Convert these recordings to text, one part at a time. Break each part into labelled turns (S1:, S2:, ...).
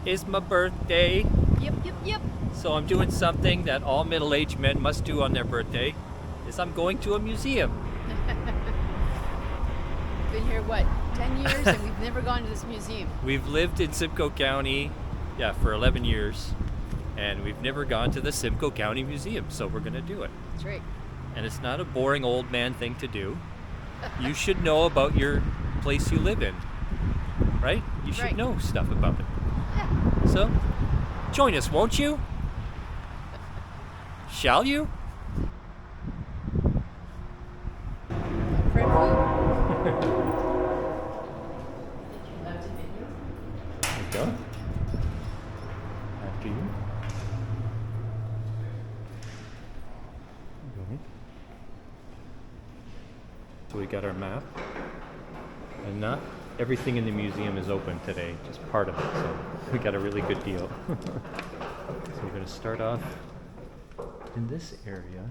S1: is my birthday.
S2: Yep, yep, yep.
S1: So I'm doing something that all middle-aged men must do on their birthday, is I'm going to a museum.
S2: Been here, what, 10 years, and we've never gone to this museum.
S1: We've lived in Simcoe County, for 11 years, and we've never gone to the Simcoe County Museum, so we're gonna do it.
S2: That's right.
S1: And it's not a boring old man thing to do. You should know about your place you live in, right? You should
S2: Right.
S1: know stuff about it.
S2: Yeah.
S1: So, join us, won't you? Shall you?
S2: Fred food. Did you love to video?
S1: There you go. After you. Okay. So we got our map. And not everything in the museum is open today, just part of it. So we got a really good deal. So we're going to start off in this area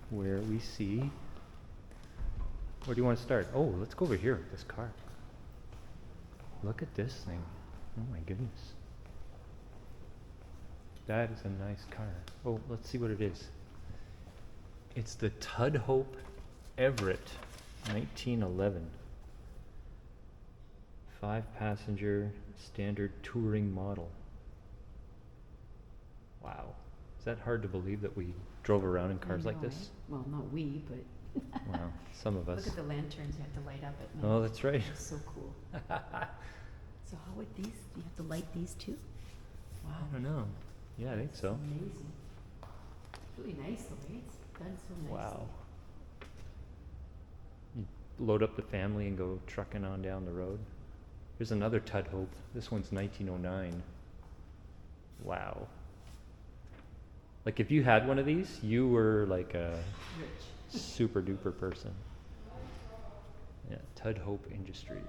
S1: where we see. Where do you want to start? Oh, let's go over here with this car. Look at this thing. Oh my goodness. That is a nice car. Oh, let's see what it is. It's the Tudhope Everett 1911. 5-passenger standard touring model. Wow. Is that hard to believe that we drove around in cars like this?
S2: Well, not we, but
S1: Wow, some of us.
S2: look at the lanterns you have to light up at night.
S1: Oh, that's right.
S2: It's so cool. So how would these, do you have to light these too? Wow.
S1: I don't know. Yeah, I think so.
S2: Amazing. It's really nice the way it's done so nicely.
S1: Wow. You load up the family and go trucking on down the road. Here's another Tudhope. This one's 1909. Wow. Like if you had one of these, you were like a
S2: Rich.
S1: super duper person. Yeah, Tudhope Industries.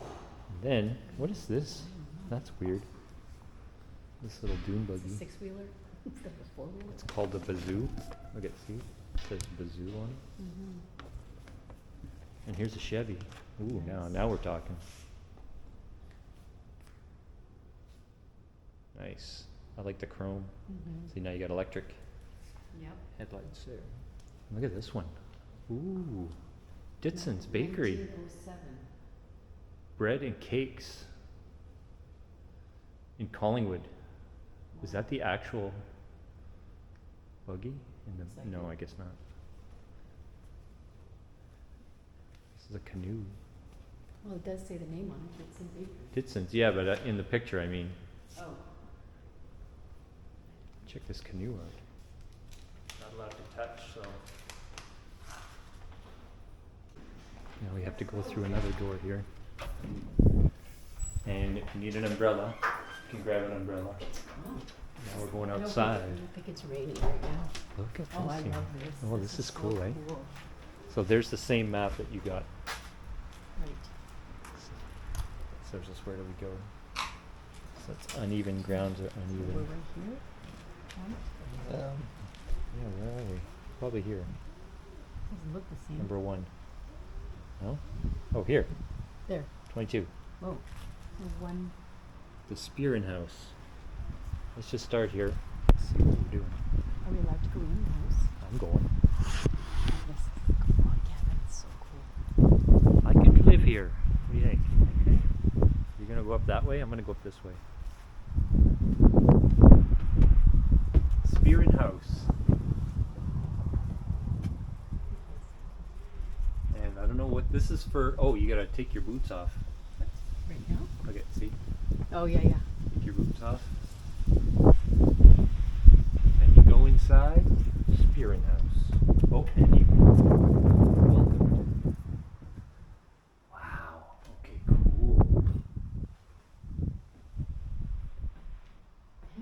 S1: And then, what is this? That's weird. This little dune
S2: It's a
S1: buggy.
S2: six-wheeler instead of a four-wheeler.
S1: It's called the Bazoo. Look at, see? It says Bazoo on it.
S2: Mm-hmm.
S1: And here's a Chevy. Ooh, now we're talking. Nice. I like the chrome.
S2: Mm-hmm.
S1: See, now you got electric
S2: Yep.
S1: headlights there. Look at this one. Ooh. Ditson's Bakery.
S2: 1907.
S1: Bread and cakes in Collingwood. Is that the actual buggy?
S2: Looks like
S1: No,
S2: it.
S1: I guess not. This is a canoe.
S2: Well, it does say the name on it. It's in Bakery.
S1: Ditson's, yeah, but in the picture, I mean.
S2: Oh.
S1: Check this canoe out. Not allowed to touch, so. Now we have to go through another door here. And if you need an umbrella, you can grab an umbrella.
S2: Oh.
S1: Now we're going
S2: I don't think-
S1: outside.
S2: I don't think it's raining right now.
S1: Look at
S2: Oh,
S1: this
S2: I
S1: thing.
S2: love this.
S1: Oh, this is
S2: so
S1: cool, eh?
S2: Cool.
S1: So there's the same map that you got.
S2: Right.
S1: So just where do we go? So it's uneven grounds or
S2: So we're
S1: uneven.
S2: right here. One.
S1: Yeah, where are we? Probably here.
S2: Doesn't look the same.
S1: Number 1. No? Oh, here.
S2: There.
S1: 22.
S2: Oh. There's one.
S1: The Spearin House. Let's just start here. See what we're doing.
S2: Are we allowed to go in the house?
S1: I'm going.
S2: This is a log cabin. It's so cool.
S1: I could live here. What do you think?
S2: Okay.
S1: You're gonna go up that way? I'm gonna go up this way. Spearin House. And I don't know what this is for. Oh, you gotta take your boots off.
S2: Right now?
S1: Okay, see?
S2: Oh, yeah, yeah.
S1: Take your boots off. And you go inside Spearin House. Oh, and you welcome. Wow. Okay, cool.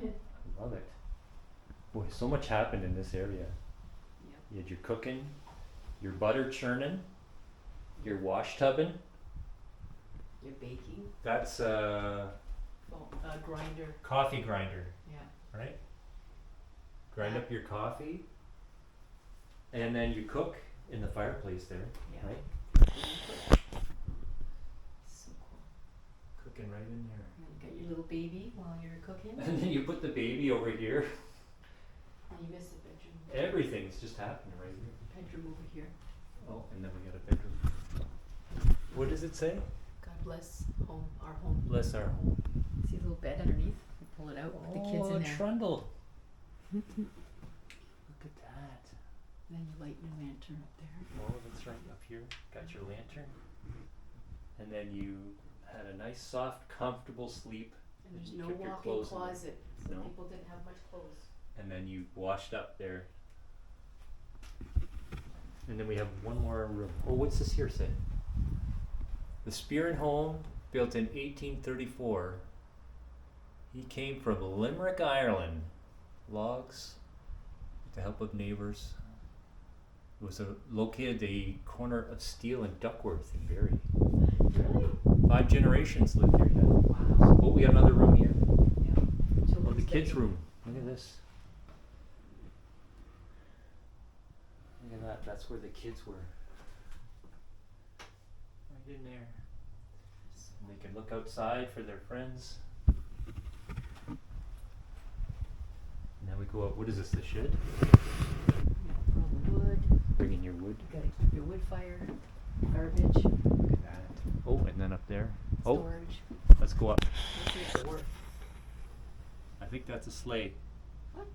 S1: I love it. Boy, so much happened in this area.
S2: Yep.
S1: You had your cooking, your butter churning, your wash tubbing.
S2: You're baking.
S1: That's
S2: Grinder.
S1: coffee grinder,
S2: Yeah.
S1: right? Grind up your coffee, and then you cook in the fireplace there,
S2: Yeah.
S1: right?
S2: So cool.
S1: Cook cooking right in there.
S2: And you got your little baby while you're cooking.
S1: And then you put the baby over here.
S2: And you miss the bedroom.
S1: Everything's just happening right here.
S2: Bedroom over here.
S1: Oh, and then we got a bedroom. What does it say?
S2: God bless home, our home.
S1: Bless our home.
S2: See a little bed underneath? You pull it out, put the kids in there.
S1: trundle. Look at that.
S2: Then you light your lantern up there.
S1: Oh, that's right, up here. Got your lantern. And then you had a nice, soft, comfortable sleep.
S2: And there's
S1: you
S2: no
S1: kept your
S2: walk-in
S1: clothes in there.
S2: closet, so
S1: No.
S2: people didn't have much clothes.
S1: And then you washed up there. And then we have one more room. Oh, what's this here say? The Spearin home, built in 1834. He came from Limerick, Ireland. Logs, with the help of neighbors. It was located at the corner of Steele and Duckworth in Barrie.
S2: Really?
S1: 5 generations lived here. Yeah.
S2: Wow.
S1: Oh, we got another room here.
S2: Yeah.
S1: Oh, the
S2: Children's
S1: kids'
S2: day.
S1: room. Look at this. Look at that. That's where the kids were. Right in there. And they can look outside for their friends. Now we go out. What is this? The shed?
S2: Yeah, throw the wood.
S1: Bring in your wood.
S2: You gotta keep your wood fire, garbage,
S1: Look at that. Oh, and then up there. Oh,
S2: storage.
S1: let's go up.
S2: What's your door?
S1: I think that's a sleigh.
S2: What?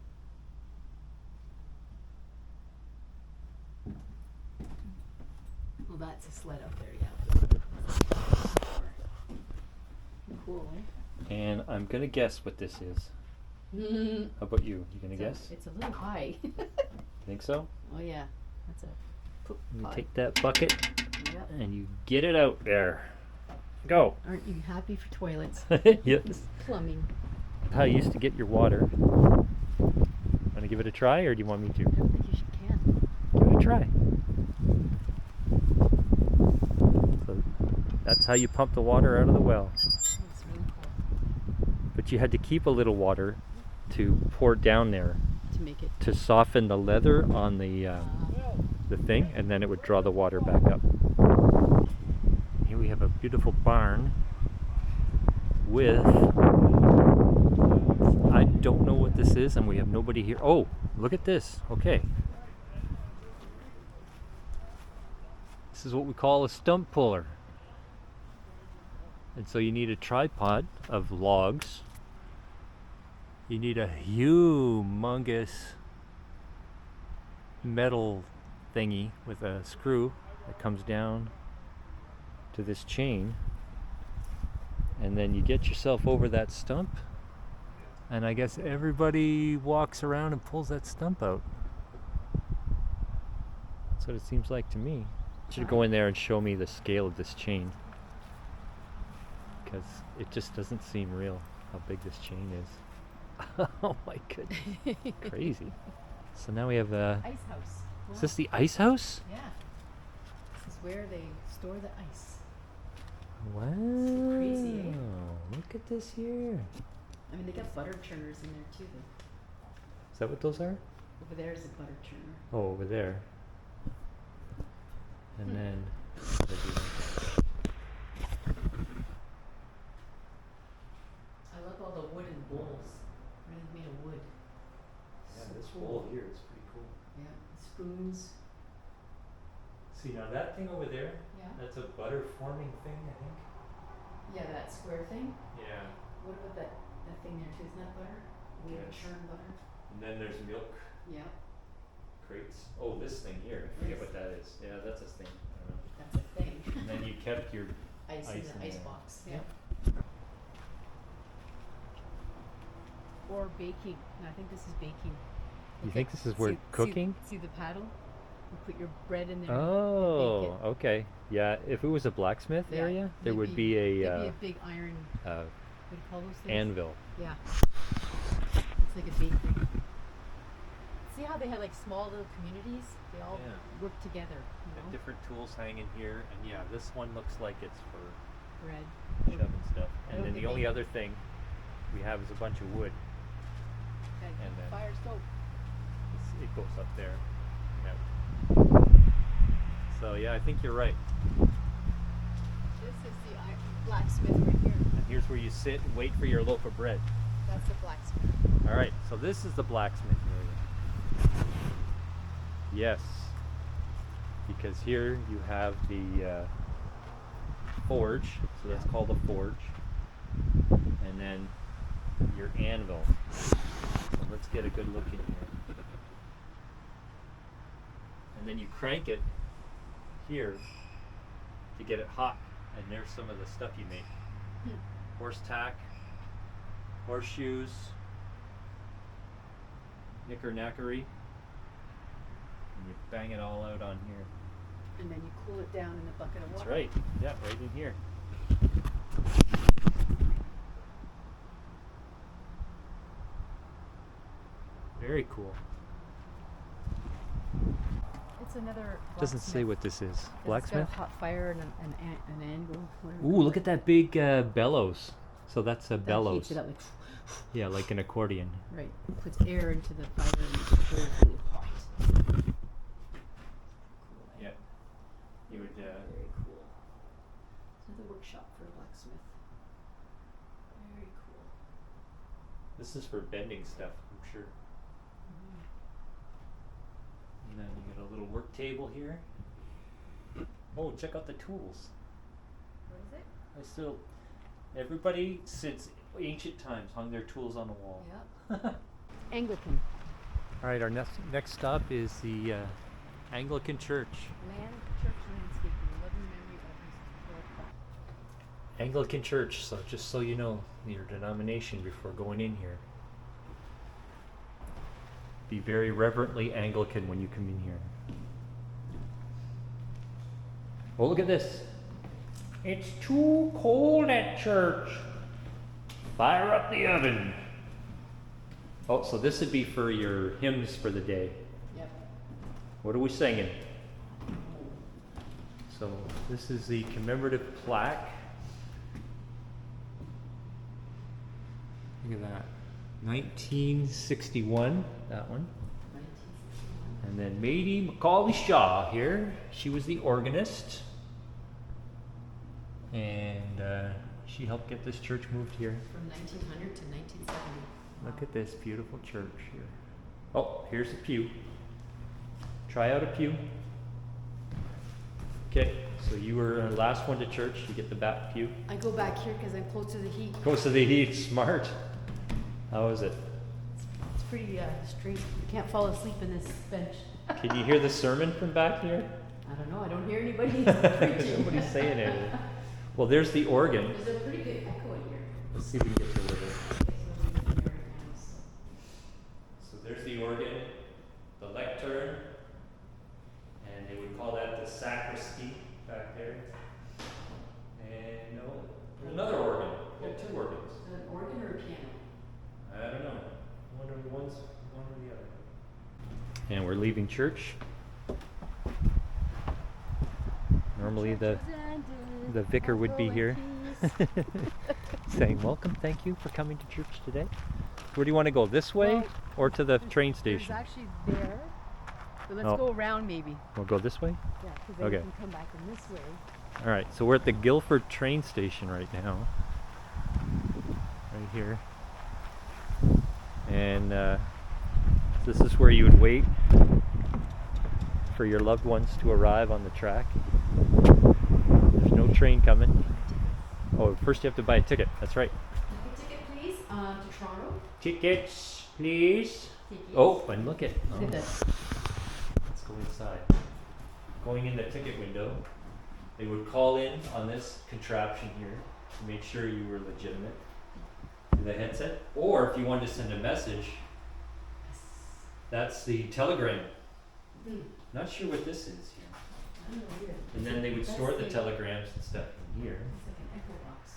S2: Well, that's a sled up there, yeah. Cool, eh?
S1: And I'm gonna guess what this is.
S2: Mm.
S1: How about you? You gonna guess?
S2: It's a little high.
S1: Think so?
S2: Oh yeah, that's a poop
S1: You
S2: pod.
S1: take that bucket
S2: Yep.
S1: and you get it out there. Go.
S2: Aren't you happy for toilets?
S1: Yes.
S2: Plumbing.
S1: How you used to get your water. Want to give it a try, or do you want me to?
S2: I don't think you can.
S1: Give it a try. So that's how you pump the water out of the well.
S2: It's really cool
S1: But you had to keep a little water to pour down there
S2: to make it.
S1: to soften the leather on the thing, and then it would draw the water back up. Here we have a beautiful barn with, I don't know what this is, and we have nobody here. Oh, look at this. Okay. This is what we call a stump puller. And so you need a tripod of logs. You need a humongous metal thingy with a screw that comes down to this chain, and then you get yourself over that stump, and I guess everybody walks around and pulls that stump out. That's what it seems like to me. You should go in there and show me the scale of this chain, because it just doesn't seem real how big this chain is. Oh my goodness. Crazy. So now we have a...
S2: Ice house.
S1: Is this the ice house?
S2: Yeah. This is where they store the ice.
S1: Wow.
S2: crazy, eh?
S1: Look at this here.
S2: I mean, they got butter churners in there too.
S1: Is that what those are?
S2: Over there is a butter churner.
S1: Oh, over there. And then... what did I do there?
S2: I love all the wooden bowls. Everything made of wood.
S1: Yeah,
S2: So
S1: this
S2: cool.
S1: bowl here is pretty cool.
S2: Yeah, spoons.
S1: See, now that thing over there,
S2: Yeah.
S1: that's a butter forming thing, I think.
S2: Yeah, that square thing.
S1: Yeah.
S2: What about that thing there too? Isn't that butter? We have
S1: Yes.
S2: churn butter.
S1: And then there's milk
S2: Yeah,
S1: crates. Oh, this thing here, I forget what that is. Yeah, that's a thing. I don't know.
S2: that's a thing.
S1: And then you kept your...
S2: Ice in
S1: ice
S2: the
S1: in
S2: ice
S1: there.
S2: box.
S1: Yeah.
S2: Or baking. No, I think this is baking.
S1: You
S2: Okay,
S1: think this is where cooking?
S2: See the paddle? You put your bread in there.
S1: Oh,
S2: and bake
S1: okay. Yeah, if it was a blacksmith
S2: it. Yeah,
S1: area, there would
S2: maybe-
S1: be a
S2: There'd be a big iron. What do you call those things?
S1: anvil.
S2: Yeah. It's like a bakery. See how they have like small little communities? They all
S1: Yeah.
S2: work together. You know?
S1: Different tools hanging here, and yeah, this one looks like it's for
S2: Bread.
S1: shoving stuff.
S2: I
S1: And
S2: don't
S1: then
S2: think
S1: the only
S2: they-
S1: other thing we have is a bunch of wood. And then-
S2: fire stove.
S1: It goes up there and out. So yeah, I think you're right.
S2: This is the blacksmith right here.
S1: And here's where you sit and wait for your loaf of bread.
S2: That's the blacksmith.
S1: All right, so this is the blacksmith area. Yes, because here you have the forge, so that's called a forge, and then your anvil. So let's get a good look in here. And then you crank it here to get it hot, and there's some of the stuff you make. Horse tack, horseshoes, knicker-knackery, and you bang it all out on here.
S2: And then you cool it down in a bucket of water.
S1: That's right, yeah, right in here. Very cool.
S2: It's another
S1: Doesn't say what this is. Blacksmith?
S2: It's got a hot fire and an angle. whatever.
S1: Ooh, look at that big bellows. So that's a
S2: That
S1: bellows.
S2: heats it up like,
S1: Yeah, like an accordion.
S2: right. Puts air into the fire and makes it really, really hot.
S1: Yeah. You would.
S2: Very cool. It's another workshop for a blacksmith. Very cool.
S1: This is for bending stuff, I'm sure. And then you get a little work table here. Oh, check out the tools.
S2: What is it?
S1: I still. Everybody since ancient times hung their tools on the wall.
S2: Yep. Anglican.
S1: All right, our next stop is the Anglican Church.
S2: Church landscaping. Loving memory of his historic.
S1: Anglican Church, so just so you know your denomination before going in here. Be very reverently Anglican when you come in here. Oh, look at this. It's too cold at church. Fire up the oven. Oh, so this would be for your hymns for the day.
S2: Yep.
S1: What are we singing? So this is the commemorative plaque. Look at that. 1961, that one. And then Mady Macaulay Shaw here. She was the organist. And she helped get this church moved here.
S2: From 1900 to 1970.
S1: Look at this beautiful church here. Oh, here's a pew. Try out a pew. Okay, so you were last one to church. You get the back pew.
S2: I go back here because I'm close to the heat.
S1: Close to the heat. Smart. How is it?
S2: It's pretty straight. You can't fall asleep in this bench.
S1: Can you hear the sermon from back here?
S2: I don't know. I don't hear anybody preaching.
S1: Nobody's saying anything. Well, there's the organ.
S2: There's a pretty good echo in here.
S1: Let's see if we can get to it.
S2: Okay,
S1: So there's the organ, the lectern, and they would call that the sacristy back there. And no, there's another organ. We got two organs.
S2: Is it an organ or a piano?
S1: I don't know. One or the other. And we're leaving church. Normally the vicar would be here saying, welcome, thank you for coming to church today. Where do you want to go, this way
S2: Well,
S1: or to the train station?
S2: There's actually there. But let's
S1: Oh.
S2: go around maybe.
S1: We'll go this way?
S2: Yeah, because then
S1: Okay.
S2: we can come back in this way.
S1: All right, so we're at the Guilford train station right now. Right here. And this is where you would wait for your loved ones to arrive on the track. There's no train coming. Oh, first you have to buy a ticket. That's right.
S2: Like a ticket, please, to Toronto.
S1: Tickets, please.
S2: Tickets.
S1: Oh, and look at.
S2: Look at this.
S1: Let's go inside. Going in the ticket window, they would call in on this contraption here to make sure you were legitimate to the headset. Or if you wanted to send a message, that's the telegram. Not sure what this is here.
S2: I don't know either.
S1: And then they would
S2: That's
S1: store the
S2: the-
S1: telegrams and stuff in here.
S2: It's like an echo box.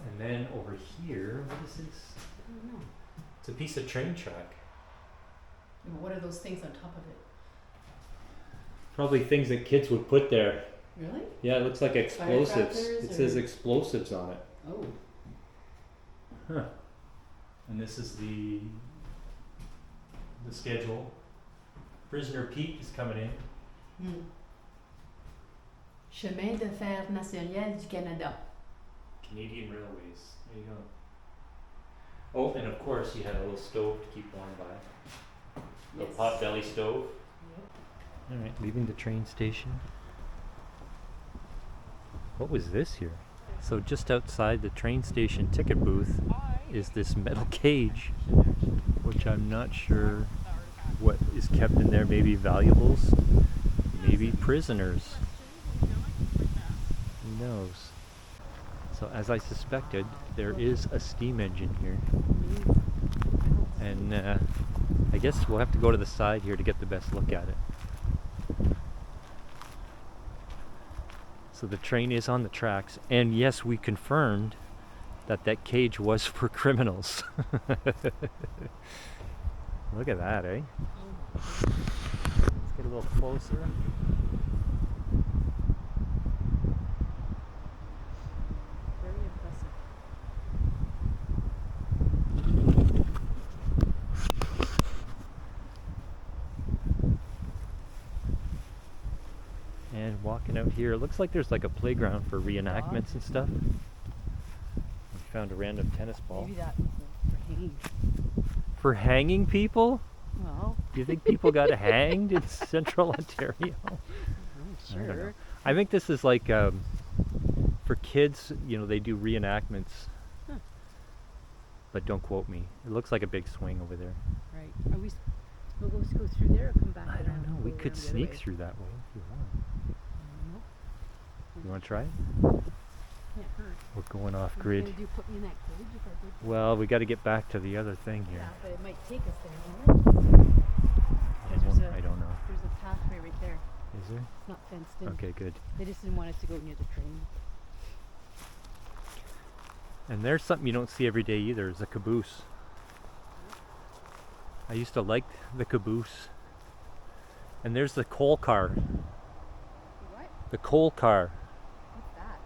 S1: And then over here, what is this?
S2: I don't know.
S1: It's a piece of train track.
S2: Yeah, but what are those things on top of it?
S1: Probably things that kids would put there.
S2: Really?
S1: Yeah, it looks like explosives.
S2: Firecrackers
S1: It says
S2: or-
S1: explosives on it.
S2: Oh.
S1: Huh. And this is the schedule. Prisoner Pete is coming in.
S2: Chemin de fer national du Canada.
S1: Canadian Railways. There you go. Oh, and of course you had a little stove to keep warm by. Little pot belly stove. Yep. Alright, leaving the train station. What was this here? So just outside the train station ticket booth is this metal cage, which I'm not sure what is kept in there. Maybe valuables, maybe prisoners. Who knows? So as I suspected, there is a steam engine here. And I guess we'll have to go to the side here to get the best look at it. So the train is on the tracks, and yes, we confirmed that that cage was for criminals. Look at that, eh? Let's get a little closer.
S2: Very impressive.
S1: And walking out here, it looks like there's like a playground for reenactments and stuff. We found a random tennis ball.
S2: Maybe that was for hanging.
S1: For hanging people?
S2: Well,
S1: Do you think people got hanged in central Ontario?
S2: I'm
S1: I don't know.
S2: sure.
S1: I think this is like for kids, you know, they do reenactments.
S2: Huh.
S1: But don't quote me. It looks like a big swing over there.
S2: Right. Are we we'll go through there or come back
S1: I don't
S2: around?
S1: know. We
S2: Go
S1: could
S2: around the other
S1: sneak
S2: way?
S1: through that way if you want.
S2: I don't know.
S1: You want to try it?
S2: Can't hurt.
S1: We're going off
S2: What are you
S1: grid.
S2: gonna do, put me in that cage if I did?
S1: Well, we got to get back to the other thing
S2: Yeah,
S1: here.
S2: but it might take us there, won't it?
S1: I don't know.
S2: There's a pathway right there.
S1: Is there?
S2: It's not fenced in.
S1: Okay, good.
S2: They just didn't want us to go near the train.
S1: And there's something you don't see every day either, is a caboose. I used to like the caboose. And there's the coal car.
S2: What?
S1: The coal car.
S2: What's that?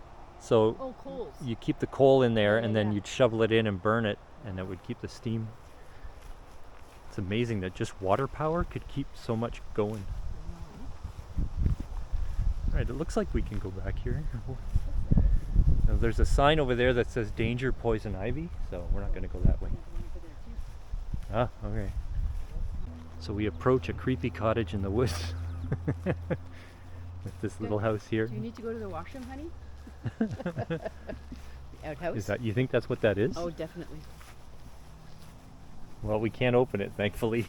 S1: So
S2: Oh, coals.
S1: you keep the coal in there
S2: Yeah,
S1: and then
S2: yeah.
S1: you'd shovel it in and burn it and it would keep the steam. It's amazing that just water power could keep so much going. Alright, it looks like we can go back here. Now, there's a sign over there that says danger poison ivy, so we're not going to go that way. Ah, okay. So we approach a creepy cottage in the woods with this little house here.
S2: Do you need to go to the washroom, honey? The outhouse?
S1: Is that, you think that's what that is?
S2: Oh, definitely.
S1: Well, we can't open it, thankfully.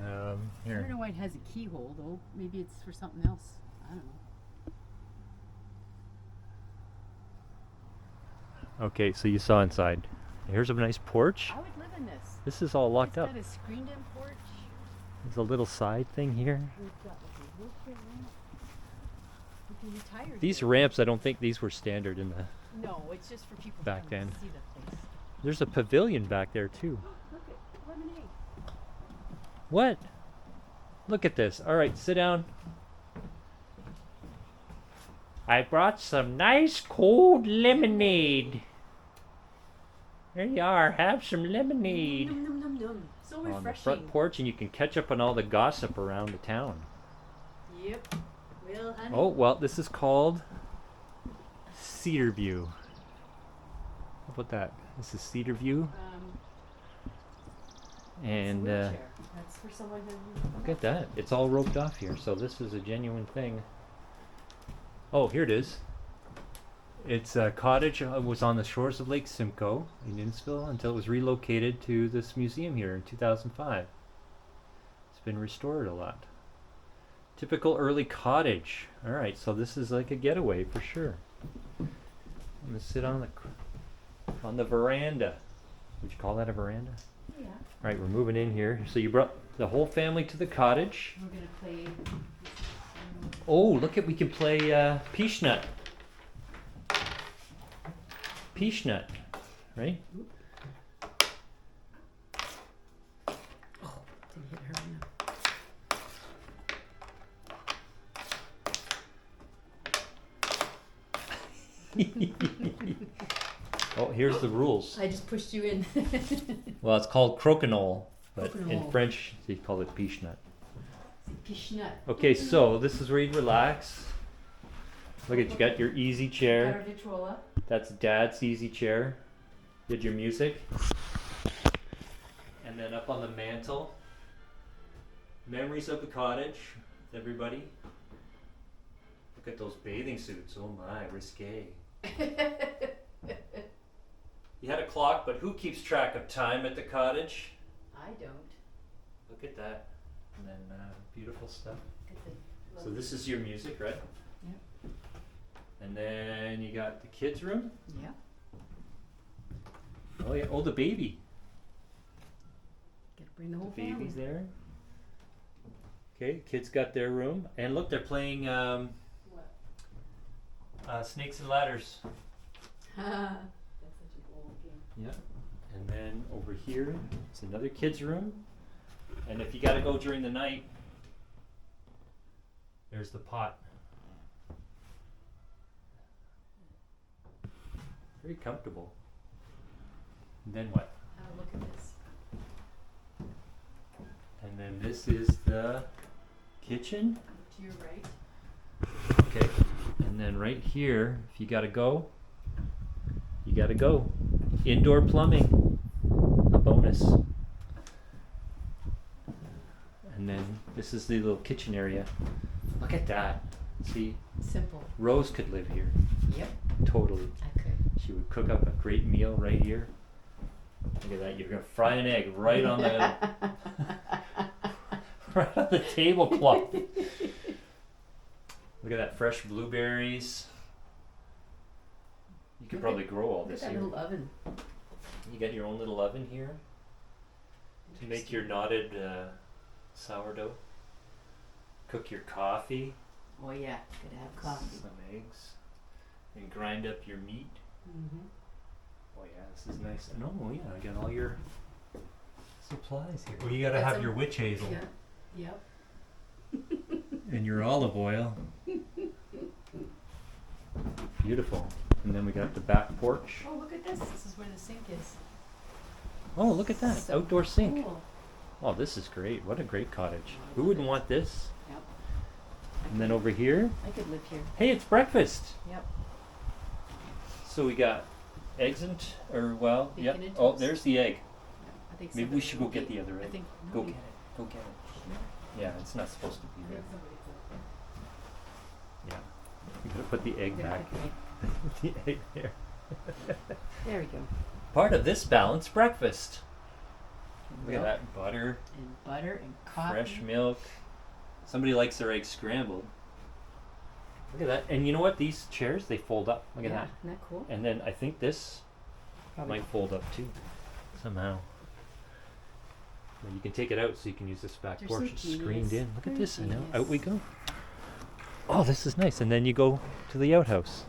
S2: I don't
S1: Here.
S2: know why it has a keyhole, though. Maybe it's for something else. I don't know.
S1: Okay, so you saw inside. Here's a nice porch.
S2: I would live in this.
S1: This is all locked
S2: It's
S1: up.
S2: got a screened-in porch.
S1: There's a little side thing here.
S2: We've got like a wheelchair ramp. We can retire
S1: These
S2: here.
S1: ramps, I don't think these were standard in the...
S2: No, it's just for people
S1: Back
S2: who come
S1: then.
S2: to see the place.
S1: There's a pavilion back there too.
S2: Look at lemonade.
S1: What? Look at this. All right, sit down. I brought some nice cold lemonade. There you are. Have some lemonade.
S2: Num, num, num, num. So
S1: On the
S2: refreshing.
S1: front porch, and you can catch up on all the gossip around the town.
S2: Yep. Well, honey.
S1: Oh, well, this is called Cedar View. How about that? This is Cedar View, and
S2: wheelchair. That's for someone who.
S1: look at that. It's all roped off here, so this is a genuine thing. Oh, here it is. It's a cottage. Was on the shores of Lake Simcoe in Innisfil until it was relocated to this museum here in 2005. It's been restored a lot. Typical early cottage. All right, so this is like a getaway for sure. I'm gonna sit on the veranda. Would you call that a veranda?
S2: Yeah.
S1: All right, we're moving in here. So you brought the whole family to the cottage.
S2: We're gonna play.
S1: Oh, look at, we can play Peach Nut. Peach Nut, right?
S2: Didn't hit her enough.
S1: Oh, here's the rules.
S2: I just pushed you in.
S1: Well, it's called crokinole, but in
S2: Crokinole.
S1: French they call it Peach Nut.
S2: Peach nut.
S1: Okay, so this is where you relax. Look at you got your easy
S2: Got our
S1: chair.
S2: Victrola.
S1: That's Dad's easy chair. Did your music. And then up on the mantle, memories of the cottage, everybody. Look at those bathing suits. Oh my, risque. You had a clock, but who keeps track of time at the cottage?
S2: I don't.
S1: Look at that. And then beautiful stuff.
S2: Get the
S1: So this is your music, right?
S2: Yep.
S1: And then you got the kids' room.
S2: Yeah.
S1: Oh yeah. Oh, the baby.
S2: Gotta bring the whole
S1: The baby's
S2: family.
S1: there. Okay, kids got their room. And look, they're playing
S2: What?
S1: Snakes and Ladders.
S2: That's such an old game.
S1: Yeah. And then over here, it's another kid's room. And if you gotta go during the night, there's the pot. Very comfortable. And then what?
S2: Have a look at this.
S1: And then this is the kitchen.
S2: Look to your right.
S1: Okay. And then right here, if you gotta go, you gotta go. Indoor plumbing. A bonus. And then this is the little kitchen area. Look at that. See,
S2: Simple.
S1: Rose could live here.
S2: Yep.
S1: Totally.
S2: I could.
S1: She would cook up a great meal right here. Look at that. You're gonna fry an egg right on the right on the tablecloth. Look at that, fresh blueberries. You could
S2: Look
S1: probably
S2: at-
S1: grow all
S2: Look at
S1: this
S2: that
S1: here.
S2: little oven.
S1: You got your own little oven here to make your knotted sourdough. Cook your coffee,
S2: Oh yeah, gotta have coffee.
S1: some eggs, and grind up your meat.
S2: Mm-hmm.
S1: Oh yeah, this is nice. And oh yeah, I got all your supplies here. Well, you gotta
S2: Got
S1: have
S2: some-
S1: your witch hazel
S2: Yeah. Yep.
S1: and your olive oil. Beautiful. And then we got the back porch.
S2: Oh, look at this. This is where the sink is.
S1: Oh, look at that.
S2: So
S1: Outdoor sink.
S2: Cool.
S1: Oh, this is great. What a great cottage. Who wouldn't want this?
S2: Yep.
S1: And then over here,
S2: I could live here.
S1: hey, it's breakfast.
S2: Yep.
S1: So we got eggs and, or well,
S2: Bacon
S1: yep.
S2: and
S1: Oh,
S2: toast.
S1: there's the egg.
S2: I think
S1: Maybe we
S2: somebody
S1: should go
S2: will
S1: get
S2: be-
S1: the other
S2: I
S1: egg.
S2: think
S1: Go
S2: no,
S1: get it. Go get it.
S2: no,
S1: Yeah, it's not supposed to
S2: I
S1: be
S2: think
S1: there.
S2: somebody will.
S1: Yeah. We gotta put the egg
S2: Gotta
S1: back.
S2: put the egg-
S1: The egg there.
S2: There we go.
S1: Part of this balanced breakfast. Look at
S2: Milk
S1: that butter,
S2: and butter and coffee.
S1: fresh milk. Somebody likes their eggs scrambled. Look at that. And you know what? These chairs, they fold up. Look at
S2: Yeah,
S1: that.
S2: isn't that cool?
S1: And then I think this
S2: Probably.
S1: might fold up too, somehow. And you can take it out so you can use this back
S2: They're
S1: porch.
S2: so
S1: It's screened
S2: genius.
S1: in. Look at
S2: Very
S1: this. And now
S2: genius.
S1: out we go. Oh, this is nice. And then you go to the outhouse.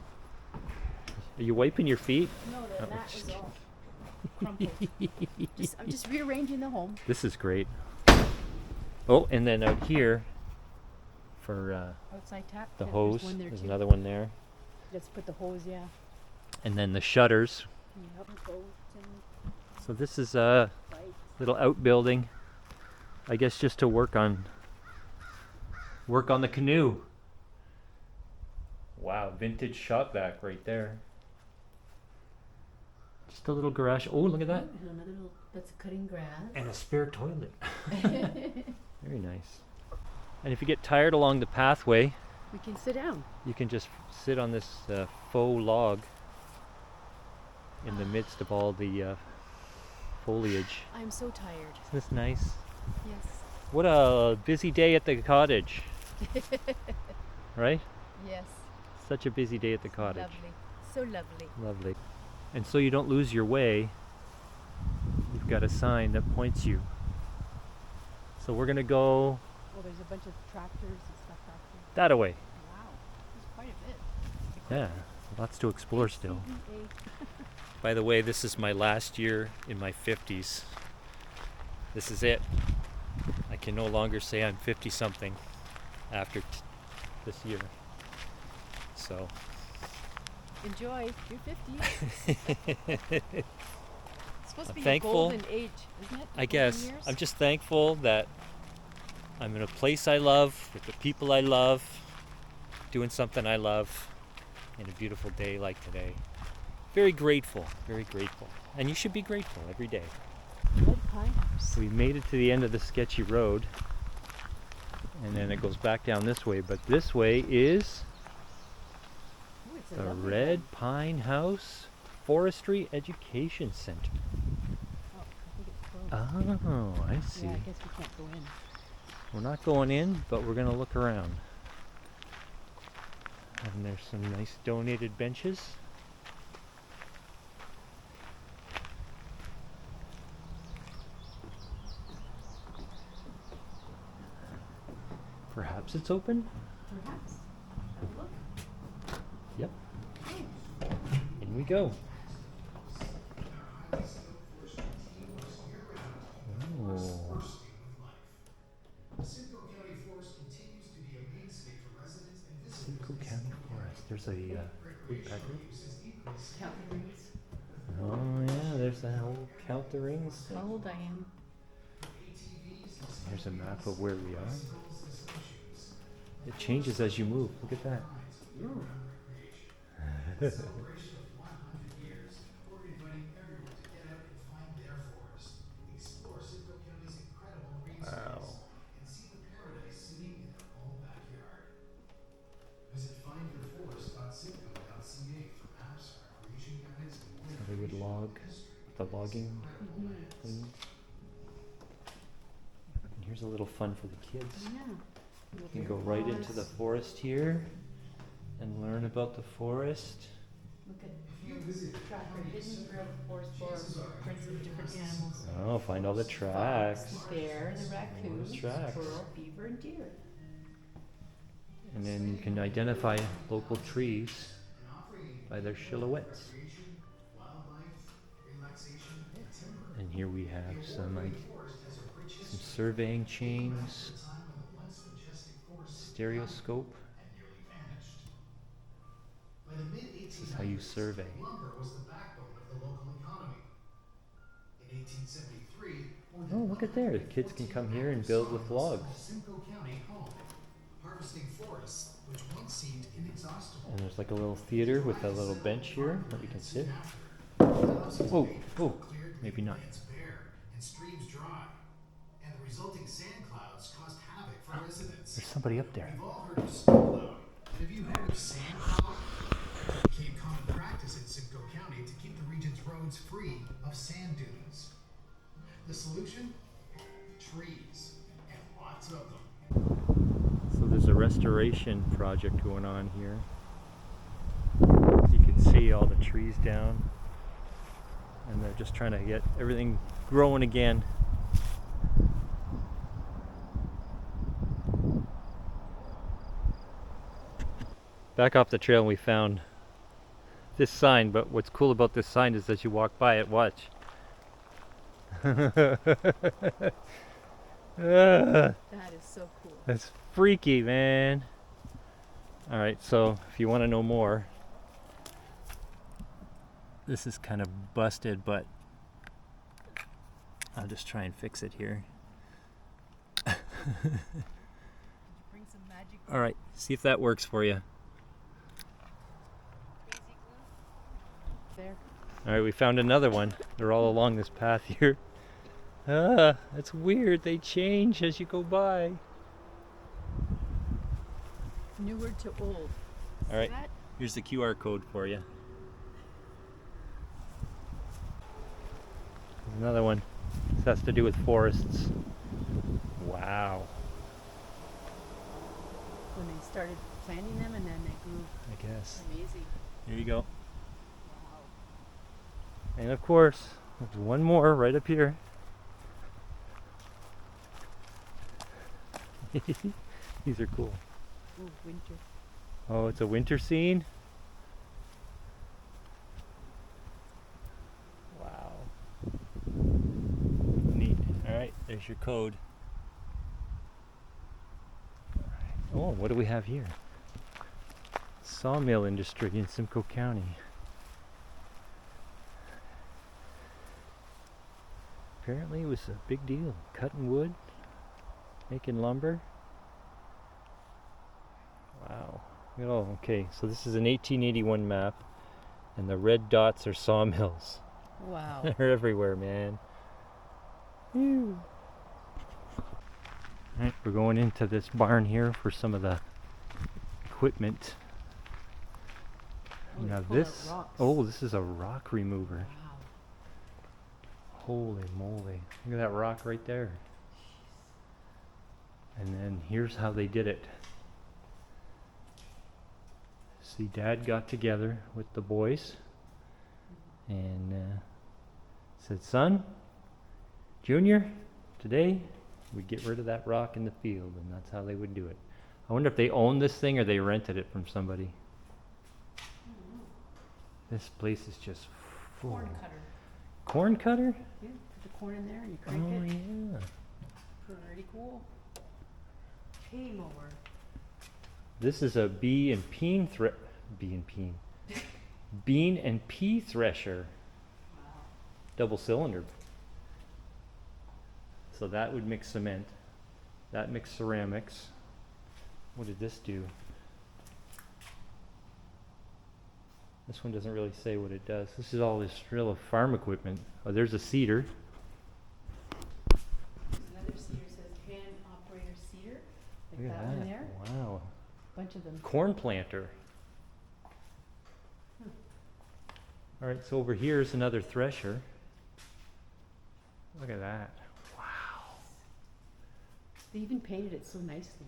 S1: Are you wiping your feet?
S2: No,
S1: Oh,
S2: the mat
S1: just
S2: was all crumpled. I'm just rearranging the home.
S1: This is great. Oh, and then out here for
S2: Outside tap.
S1: the
S2: Yeah,
S1: hose,
S2: There's one there
S1: there's
S2: too.
S1: another one there.
S2: Just put the hose, yeah.
S1: And then the shutters.
S2: Yep. Boats and
S1: So this is a
S2: lights.
S1: little outbuilding. I guess just to work on the canoe. Wow, vintage shop vac right there. Just a little garage. Oh, look at that.
S2: Oh, and another little. That's cutting grass.
S1: And a spare toilet. Very nice. And if you get tired along the pathway,
S2: We can sit down.
S1: you can just sit on this faux log in the midst of all the foliage.
S2: I'm so tired.
S1: Isn't this nice?
S2: Yes.
S1: What a busy day at the cottage, right?
S2: Yes.
S1: Such a busy day at the cottage.
S2: Lovely. So lovely.
S1: Lovely. And so you don't lose your way, you've got a sign that points you. So we're gonna go
S2: Oh, there's a bunch of tractors and stuff back there.
S1: that away.
S2: Wow. There's quite a bit.
S1: Yeah, lots to explore still.
S2: CEA.
S1: By the way, this is my last year in my 50s. This is it. I can no longer say I'm 50 something after this year. So
S2: Enjoy your 50s. It's supposed to
S1: I'm
S2: be
S1: thankful.
S2: a golden age, isn't it?
S1: I
S2: Golden
S1: guess
S2: years?
S1: I'm just thankful that I'm in a place I love, with the people I love, doing something I love. in a beautiful day like today. Very grateful, very grateful. And you should be grateful every day.
S2: Red Pine House.
S1: We made it to the end of the sketchy road, and then it goes back down this way, but this way is
S2: Oh, it's a
S1: the
S2: lovely
S1: Red
S2: one.
S1: Pine House Forestry Education Center.
S2: Oh, I think it's closed.
S1: Oh, I see.
S2: Yeah, I guess we can't go in.
S1: We're not going in, but we're gonna look around. And there's some nice donated benches. Perhaps it's open?
S2: Perhaps. Have a look.
S1: Yep. In we go. Oh.
S3: Simcoe County Forest continues to be a mainstay for residents and visitors.
S1: Simcoe County Forest. There's a woodpecker.
S2: Count the rings.
S1: Oh yeah, there's that whole count the rings thing.
S2: How old I am.
S1: Here's a map of where we are. It changes as you move. Look at that.
S3: Celebration of 100 years, we're inviting everyone to get out and find their forest. Explore Simcoe County's incredible green space and see the paradise sitting in their own backyard. Visit findyourforest.simcoe.ca for maps, recreation guides, and more
S1: They would log the logging thing. And here's a little fun for the kids.
S2: Yeah.
S1: You can go right into the forest here and learn about the forest.
S2: Look at track of hidden throughout the forest floor, prints of different animals.
S1: Oh, find all the tracks.
S2: The bear, the raccoon,
S1: Those tracks.
S2: squirrel, beaver, and deer.
S1: And then you can identify local trees by their silhouettes. And here we have some surveying chains, stereoscope. This is how you survey.
S3: Lumber was the backbone of the local economy. In 1873, more than
S1: Oh, look at there. The kids can come here and build with logs.
S3: Simcoe County home, harvesting forests which once seemed inexhaustible.
S1: And there's like a little theater with a little bench here that we can sit.
S3: Whoa,
S1: oh, maybe not.
S3: Bare and streams dry, and the resulting sand clouds caused havoc for residents.
S1: There's somebody up there.
S3: We've all heard of snow cloud. Have you heard of sand cloud? It became common practice in Simcoe County to keep the region's roads free of sand dunes. The solution? Trees, and lots of them.
S1: So there's a restoration project going on here. You can see all the trees down. And they're just trying to get everything growing again. Back off the trail and we found this sign, but what's cool about this sign is as you walk by it, watch.
S2: That is so cool.
S1: That's freaky, man. Alright, so if you want to know more, this is kind of busted, but I'll just try and fix it here.
S2: Bring some magic.
S1: Alright, see if that works for you.
S2: There.
S1: Alright, we found another one. They're all along this path here. Ah, that's weird. They change as you go by.
S2: Newer to old. See
S1: Alright,
S2: that?
S1: here's the QR code for you. Another one. This has to do with forests. Wow.
S2: When they started planting them and then they grew.
S1: I guess.
S2: Amazing.
S1: Here you go.
S2: Wow.
S1: And of course, there's one more right up here. These are cool.
S2: Ooh, winter.
S1: Oh, it's a winter scene? Wow. Neat. Alright, there's your code. Oh, what do we have here? Sawmill industry in Simcoe County. Apparently it was a big deal. Cutting wood, making lumber. Wow. Oh, okay. So this is an 1881 map, and the red dots are sawmills.
S2: Wow.
S1: They're everywhere, man. Whew. Alright, we're going into this barn here for some of the equipment.
S2: Oh, they
S1: Now
S2: pull out
S1: this,
S2: rocks.
S1: oh, this is a rock remover.
S2: Wow.
S1: Holy moly. Look at that rock right there. And then here's how they did it. See, Dad got together with the boys and said, son, Junior, today we get rid of that rock in the field, and that's how they would do it. I wonder if they owned this thing or they rented it from somebody. This place is just full.
S2: Corn cutter.
S1: Corn cutter?
S2: Yeah, put the corn in there and you crank
S1: Oh,
S2: it.
S1: yeah.
S2: Pretty cool. Hay mower.
S1: This is a bean and pea thresher.
S2: Wow.
S1: Double cylinder. So that would mix cement. That mixed ceramics. What did this do? This one doesn't really say what it does. This is all this real farm equipment. Oh, there's a seeder.
S2: There's another seeder, says hand operator seeder. Like
S1: Look at
S2: that one there.
S1: Wow.
S2: Bunch of them.
S1: Corn planter. All right, so over here is another thresher. Look at that. Wow.
S2: They even painted it so nicely.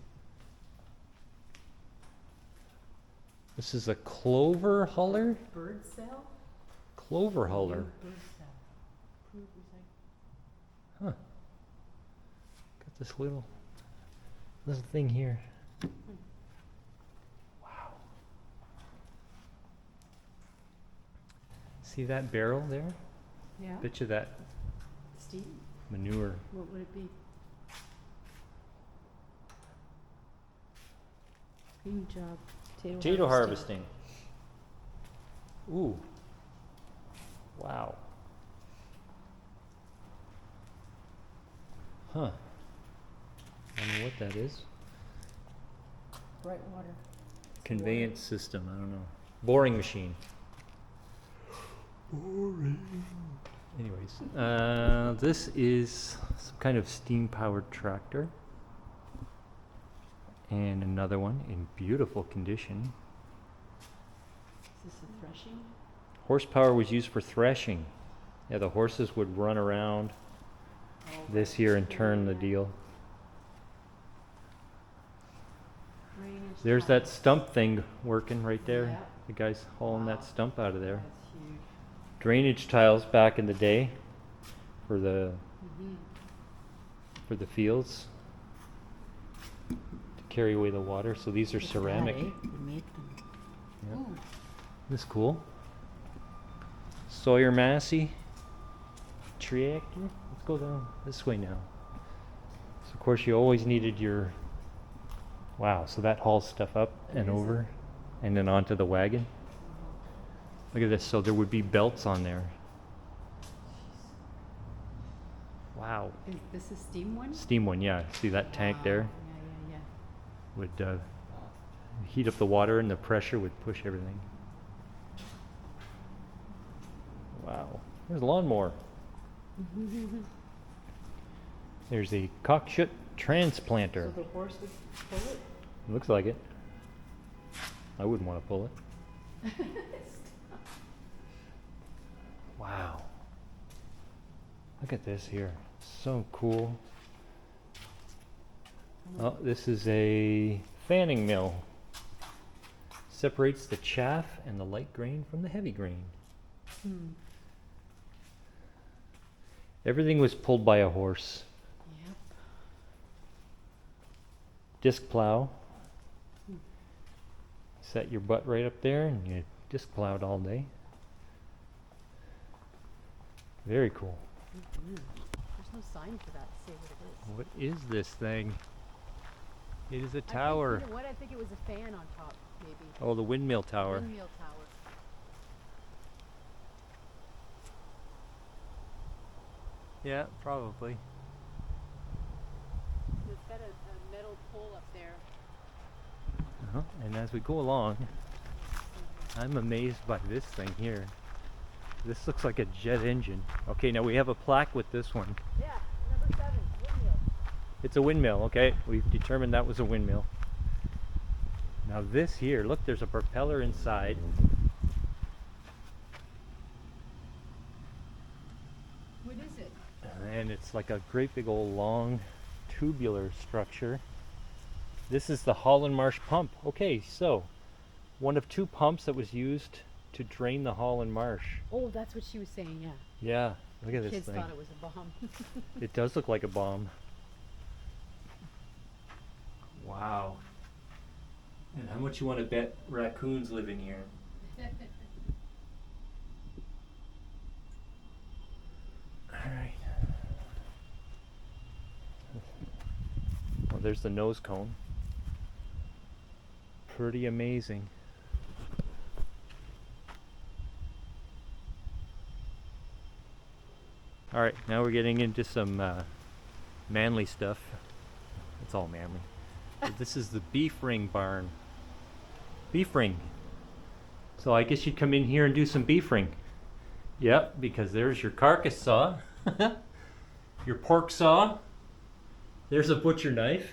S1: This is a clover huller?
S2: Bird cell?
S1: Clover huller.
S2: Bird cell. Approved recycling.
S1: Huh. Got this little thing here. Wow. See that barrel there?
S2: Yeah.
S1: Bet you that
S2: Steve,
S1: manure.
S2: what would it be? Green job.
S1: Potato harvesting. Ooh. Wow. Huh. I don't know what that is.
S2: Bright water.
S1: Conveyance system, I don't know. Boring machine. Boring. Anyways, this is some kind of steam-powered tractor. And another one in beautiful condition.
S2: Is this a threshing?
S1: Horsepower was used for threshing. Yeah, the horses would run around this here and turn the deal.
S2: Drainage
S1: There's that
S2: tiles.
S1: stump thing working right there.
S2: Yeah.
S1: The guy's hauling that stump out of there.
S2: That's huge.
S1: Drainage tiles back in the day for the
S2: Mm-hmm.
S1: fields to carry away the water. So these are ceramic.
S2: We made them.
S1: Yeah.
S2: Ooh.
S1: This is cool. Sawyer Massey tractor. Let's go down this way now. So of course you always needed your. Wow. So that hauls stuff up and
S2: What is
S1: over, and then onto the wagon. Look at this. So there would be belts on there. Wow.
S2: Is this a steam one?
S1: Steam one, yeah. See that tank there?
S2: Yeah.
S1: Would heat up the water and the pressure would push everything. Wow. There's a lawnmower. There's a cockshoot transplanter.
S2: So the horse would pull it?
S1: Looks like it. I wouldn't want to pull it. Wow. Look at this here. So cool. Oh, this is a fanning mill. Separates the chaff and the light grain from the heavy grain.
S2: Hmm.
S1: Everything was pulled by a horse.
S2: Yep.
S1: Disc plow. Set your butt right up there and you disc plowed all day. Very cool.
S2: Mm-hmm. There's no sign for that to say what it is.
S1: What is this thing? It is a
S2: I think,
S1: tower.
S2: you know what? I think it was a fan on top, maybe.
S1: Oh, the windmill tower.
S2: Windmill tower.
S1: Yeah, probably.
S2: It's got a metal pole up there.
S1: Well, and as we go along, I'm amazed by this thing here. This looks like a jet engine. Okay, now we have a plaque with this one.
S2: Yeah, number 7, windmill.
S1: It's a windmill, okay? We've determined that was a windmill. Now this here, look, there's a propeller inside.
S2: What is it?
S1: And it's like a great big old long tubular structure. This is the Holland Marsh pump. Okay, so one of 2 pumps that was used to drain the Holland Marsh.
S2: Oh, that's what she was saying, yeah.
S1: Yeah, look at this
S2: Kids
S1: thing.
S2: thought it was a bomb.
S1: It does look like a bomb. Wow. And how much you want to bet raccoons live in here? Alright. Well, there's the nose cone. Pretty amazing. Alright, now we're getting into some manly stuff. It's all manly. This is the beef ring barn. Beef ring. So I guess you'd come in here and do some beef ring. Yep, because there's your carcass saw. Your pork saw. There's a butcher knife.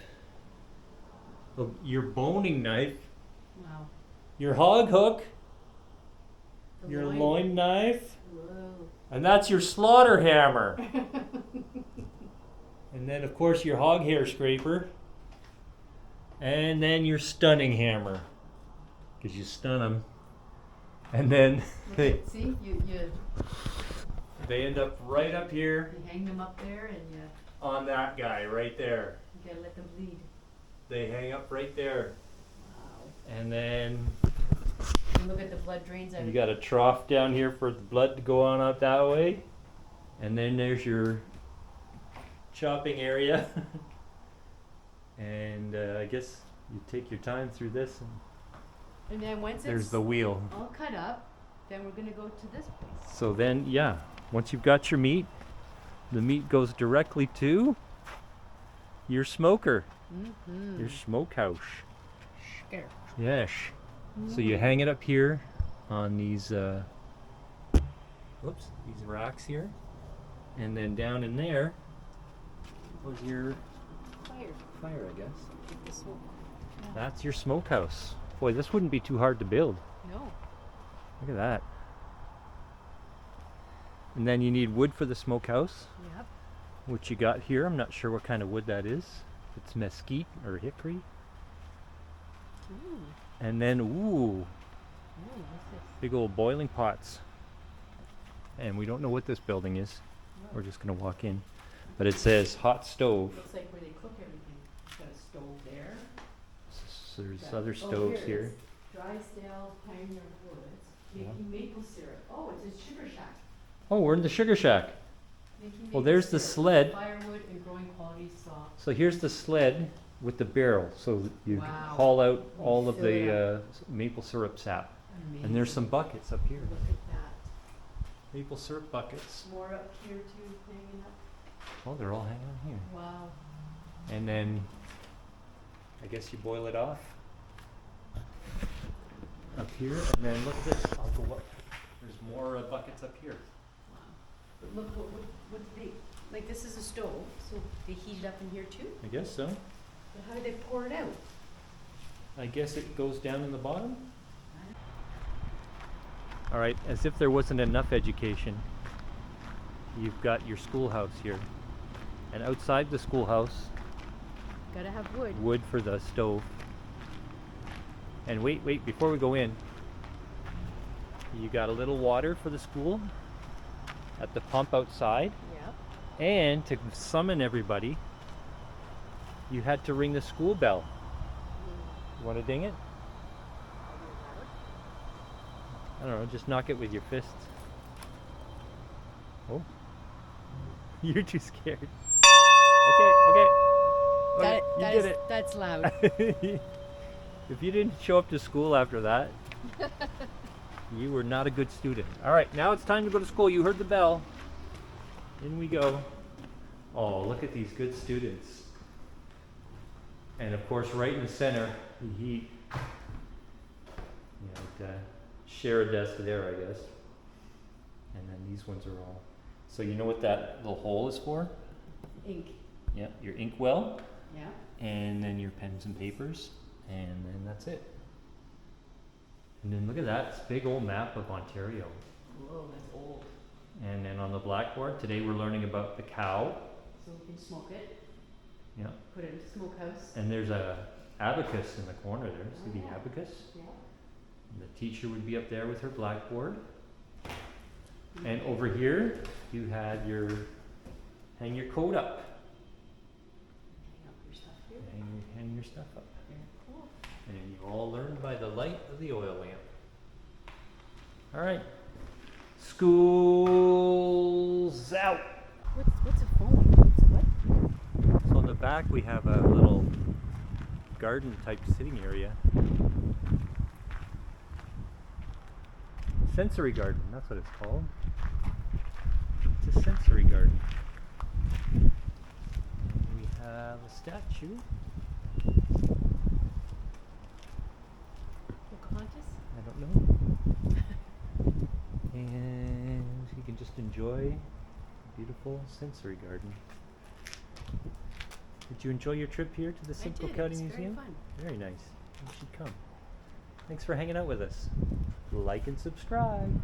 S1: Your boning knife.
S2: Wow.
S1: Your hog hook.
S2: The
S1: Your loin knife.
S2: Whoa.
S1: And that's your slaughter hammer. And then of course your hog hair scraper. And then your stunning hammer. Because you stun them. And then
S2: See, you
S1: they end up right up here
S2: hang them up there and you
S1: on that guy right there.
S2: gotta let them bleed.
S1: They hang up right there.
S2: Wow.
S1: And then
S2: And look at the blood drains out
S1: you
S2: of
S1: got a trough down here for the blood to go on up that way. And then there's your chopping area. And I guess you take your time through this. And
S2: And then once
S1: there's
S2: it's
S1: the wheel.
S2: all cut up, then we're gonna go to this place.
S1: So then, yeah, once you've got your meat, the meat goes directly to your smoker,
S2: Mm-hmm.
S1: your smokehouse.
S2: Scare.
S1: Yes. So you hang it up here on these, whoops, these racks here. And then down in there was your fire, I guess.
S2: Get the smoke.
S1: That's your smokehouse. Boy, this wouldn't be too hard to build.
S2: No.
S1: Look at that. And then you need wood for the smokehouse,
S2: Yep.
S1: which you got here. I'm not sure what kind of wood that is. If it's mesquite or hickory.
S2: Ooh.
S1: And then, ooh,
S2: Ooh, what's this?
S1: big old boiling pots. And we don't know what this building is. We're just gonna walk in. But it says hot stove.
S2: Looks like where they cook everything. Got a stove there.
S1: So there's
S2: Got-
S1: other
S2: oh,
S1: stoves
S2: it
S1: here.
S2: is. Drysdale Pioneer Woods. Making maple syrup. Oh, it's a sugar shack.
S1: Oh, we're in the sugar shack.
S2: Making
S1: Well,
S2: maple
S1: there's the
S2: syrup,
S1: sled.
S2: Firewood and growing quality saw.
S1: So here's the sled with the barrel. So that you
S2: Wow.
S1: haul out all of
S2: Fill it
S1: the maple syrup sap.
S2: Amazing.
S1: And there's some buckets up here.
S2: Look at that.
S1: Maple syrup buckets.
S2: More up here too, hanging up.
S1: Oh, they're all hanging on here.
S2: Wow.
S1: And then I guess you boil it off up here. And then look at this. I'll go up. There's more buckets up here.
S2: Wow. But look what they, like this is a stove, so they heat it up in here too?
S1: I guess so.
S2: But how do they pour it out?
S1: I guess it goes down in the bottom. All right, as if there wasn't enough education, you've got your schoolhouse here. And outside the schoolhouse,
S2: Gotta have wood.
S1: wood for the stove. And wait, before we go in, you got a little water for the school at the pump outside.
S2: Yep.
S1: And to summon everybody, you had to ring the school bell. You want to ding it? I don't know, just knock it with your fists. Oh. You're too scared. Okay. You did it.
S2: That's loud.
S1: If you didn't show up to school after that, you were not a good student. All right, now it's time to go to school. You heard the bell. In we go. Oh, look at these good students. And of course, right in the center, the heat. Yeah, like, share a desk there, I guess. And then these ones are all. So you know what that little hole is for?
S2: Ink.
S1: Yeah, your ink well,
S2: Yeah.
S1: and then your pens and papers, and then that's it. And then look at that, it's a big old map of Ontario.
S2: Whoa, that's old.
S1: And then on the blackboard, today we're learning about the cow.
S2: So we can smoke it,
S1: Yeah.
S2: put it in the smokehouse.
S1: And there's a abacus in the corner there. See the
S2: yeah.
S1: abacus?
S2: Yeah.
S1: And the teacher would be up there with her blackboard. And over here, you had your hang your coat up.
S2: Hang up your stuff here.
S1: Hang your stuff up.
S2: Very cool.
S1: And then you all learned by the light of the oil lamp. All right. School's out.
S2: What's a phone? What's a what?
S1: So in the back we have a little garden type sitting area. Sensory garden, that's what it's called. It's a sensory garden. And we have a statue.
S2: Pocahontas?
S1: I don't know. And you can just enjoy a beautiful sensory garden. Did you enjoy your trip here to the Simcoe County Museum?
S2: Very fun.
S1: Very nice. You should come. Thanks for hanging out with us. Like and subscribe.